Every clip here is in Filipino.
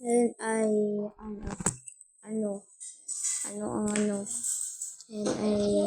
Ngayon ay, ano, ano, ngayon ay,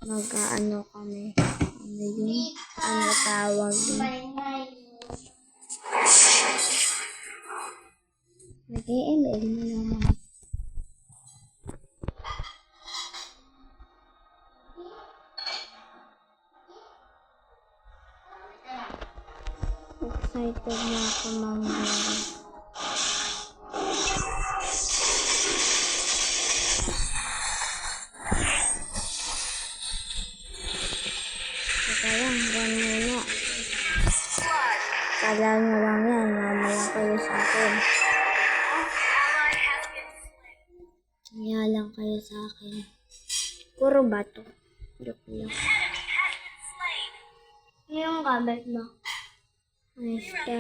mag-ano kami, ano yung, tawag yun. Nag-ML na naman. Excited na ako mangyari. Saka lang, yan muna. Kala nyo lang yan, mamaya kayo sa akin. Kaya lang kayo sa akin. Puro bato. Joke lang. Ano yung gamit mo? Nice ka.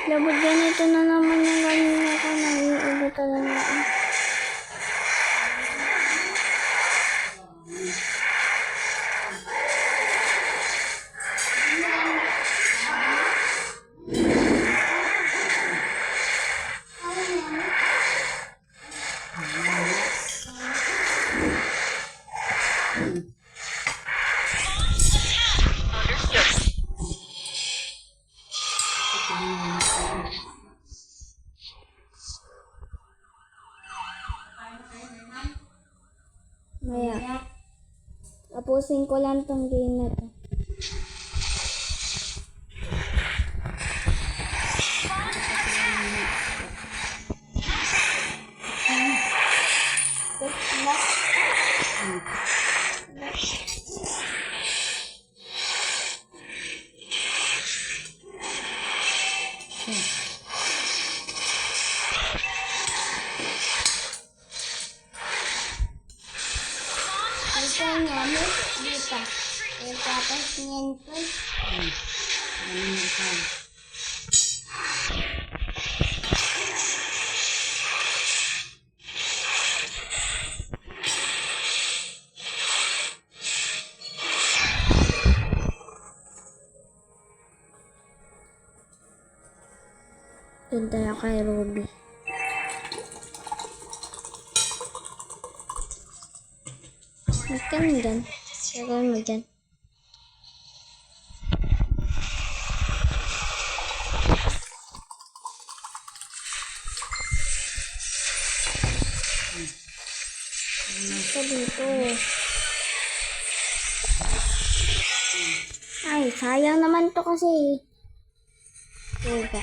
Labot ganito na naman yung ganyan ako. Naiubo talaga ako. Maya. Tapusin ko lang tong game na to. Ito yung gamit dito. Tapos ngayon po. Doon tayo kay Ruby. Huwag ka mo dyan. Gagawin mo dyan. Ito dito. Ay, sayang naman to kasi. Diba?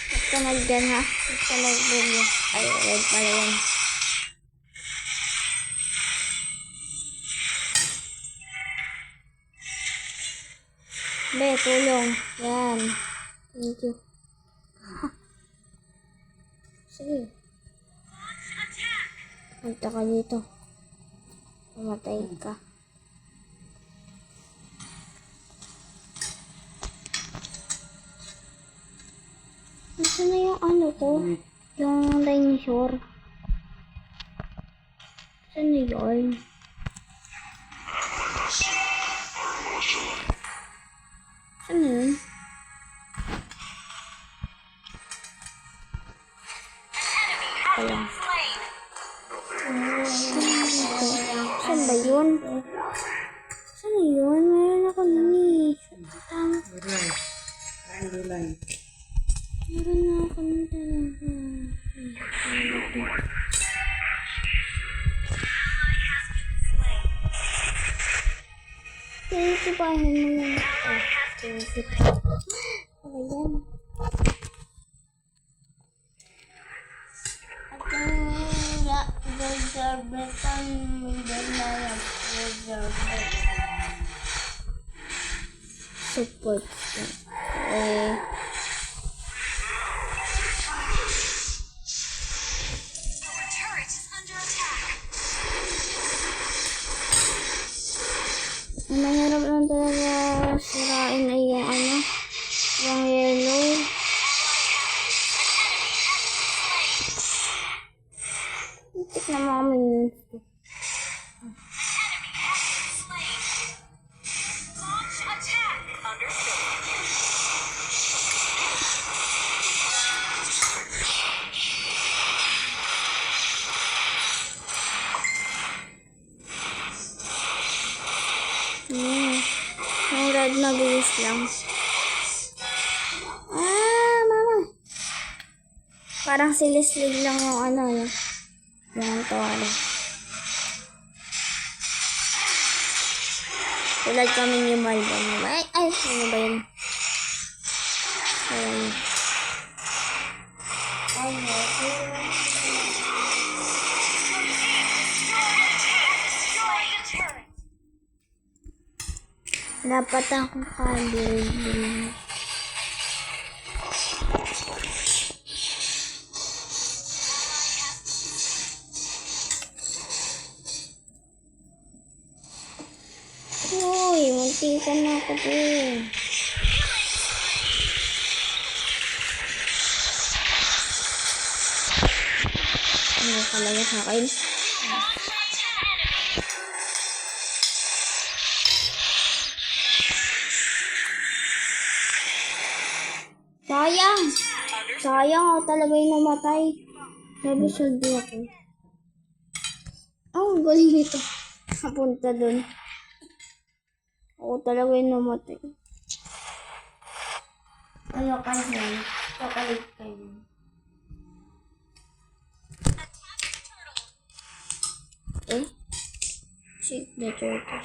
Huwag ka nagdyan ha. Huwag ka nagdyan. Ay, red pala yan. Be, tulong. Yan. Thank you. Sige. Punta ka dito. Pumatay ka. Nasaan na yung ano ko? Yung dinosaur. Saan na yun? Saan na yun? Ayan. Saan ba yun? Saan na yun? Meron ako nini. Meron na ako nini talaga. Tinitipahin mo lang ako. Tinitipahin. Ano yan? Support. Mahirap lang talaga sirain ay yung yung yellow. Tik na mga minions ko. pag mabilis lang. Ah, mama. Parang silislig lang yung ano, yung toro. Tulad kami ni Malvin. Ay, ano ba yun? Ayun. Dapat akong kalibin. Uy, muntikan na ako din. Ano talaga sa akin? Sayang! Sayang ako talaga yung namatay. Sabi saldi ako. Ang galing nito. Napunta dun. Ako talaga yung namatay. Ano kayo? Kakalit kayo. Signature to.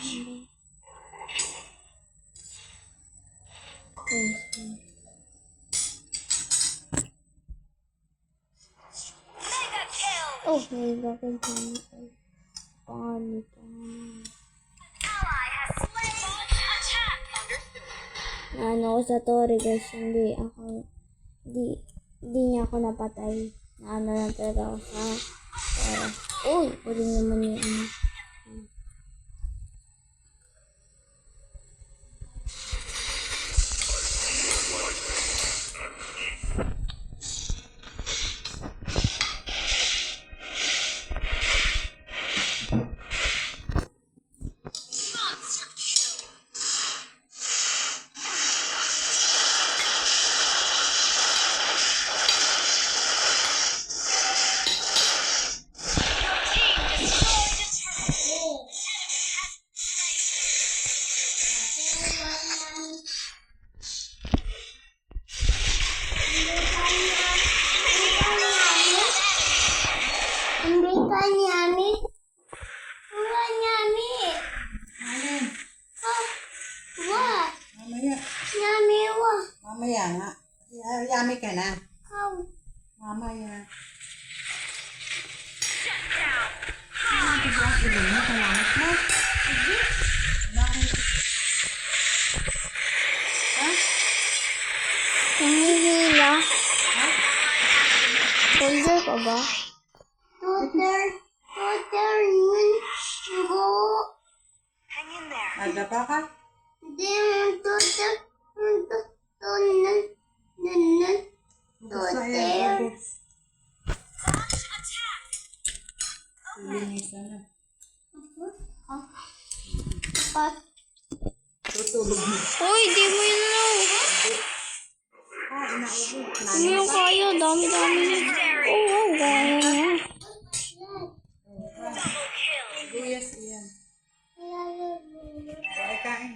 Oh, may bakit pangalit. Ano ko sa Tori guys, hindi niya ako napatay. Ano lang talaga ako sa uy, pwede naman yung ano. Mamaya nga. Yami ka na. Mamaya. Nangihila. Soldier ka ba? Tutor, yun. Go. Nagdapa ka? Hindi mo tutor. Gusto yan. Linis na. Tutulog mo. Uy, di mo yun lang. Hindi mo kaya. Dami-dami yun. Oo, gaya na. Guyas yan. Ay, kain.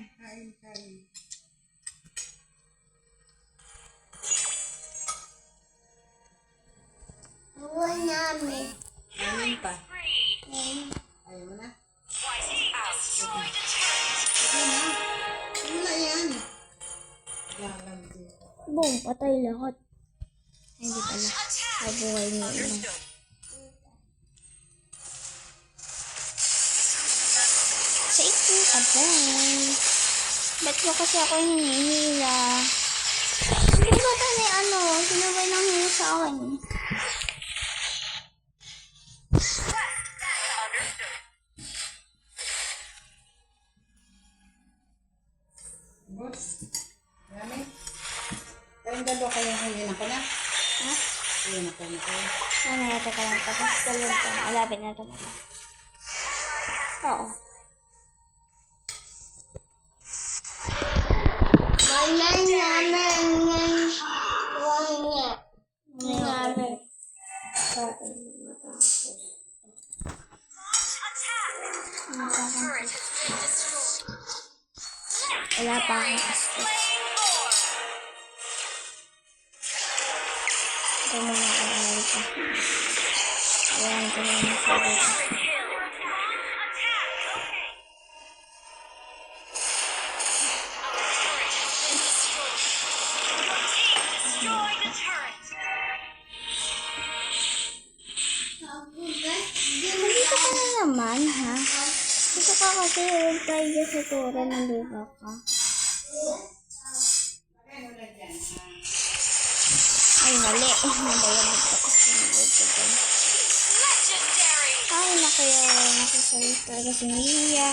Namin pa. Ayaw mo na? Wala yan. Lalam dito. Boom, patay lahat. Hindi pala. Kabuhay niya yun. Sa ikin ka ba? Ba't ko kasi ako hinihila? Hindi ba ito ni ano? Sino ba nang hila sa akin? Boss. Yami. Kayong dalawa kayong ngayon ako na. Ha? Ngayon ako na kayo. Ano na ito ka lang? Tapos talon ka. Alapit na ito na. Oo. Wala pa akong astos. Ito muna alay ko. Ayan, ito muna sabi ko. Nandito ka na naman, ha? Dito ka kasi huwag tayo sa tura ng lupa ka. Ay, mali. Nabayamit ko kasi ng lupa ko. Ay, nakasalit talaga si Mia.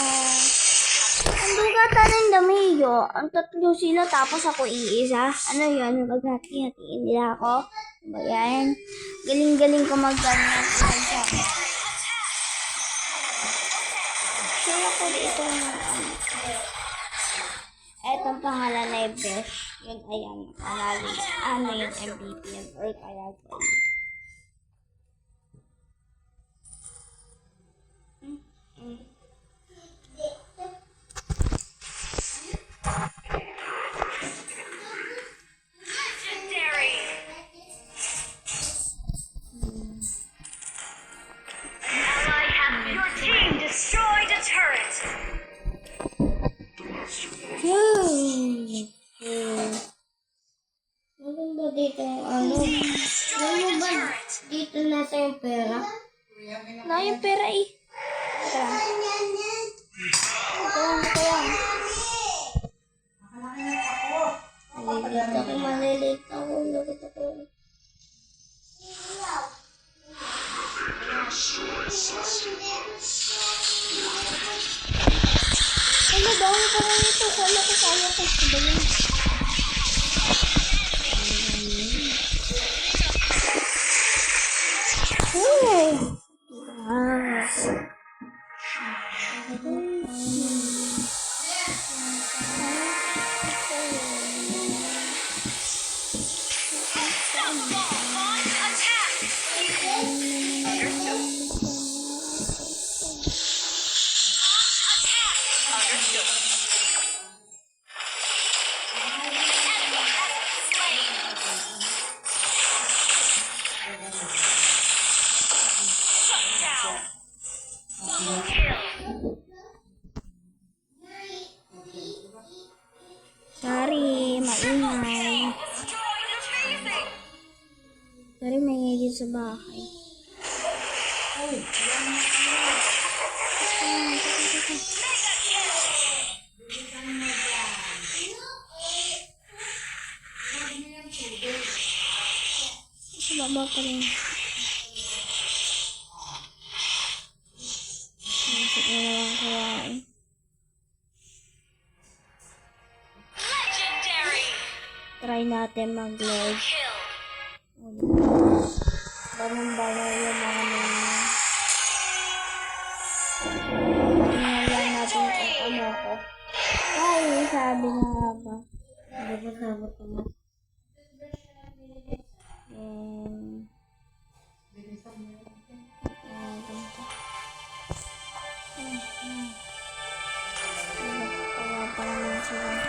Ang dugatan ng damiyo. Ang tatlo sila tapos ako iisa. Ano yun? Maghati-hatiin nila ako. Ba yan? Galing-galing ko mag-ganyan. Sure ako dito ng etong pangalan na Besh. Yun, ayan. Ano yung MVP yun? Or kaya ko. Ano ba dito yung ano? Ano ba dito nasa yung pera? Na yung pera eh. Tara. Ito yan. Malilate ako. Lagot ako. Ano ba? Ano pa rin ito? Kala ko. Ba yun? Sorry, maingay. Sorry, maingay sa bahay. Sa baba pa rin. Nasip na lang kaya eh. Try natin mag-load. Banong-banong yung mga nila. Tingnan lang natin kung ano ko. Ay, sabi na nga ba. Sabot ko na. Kaya pa naman sila.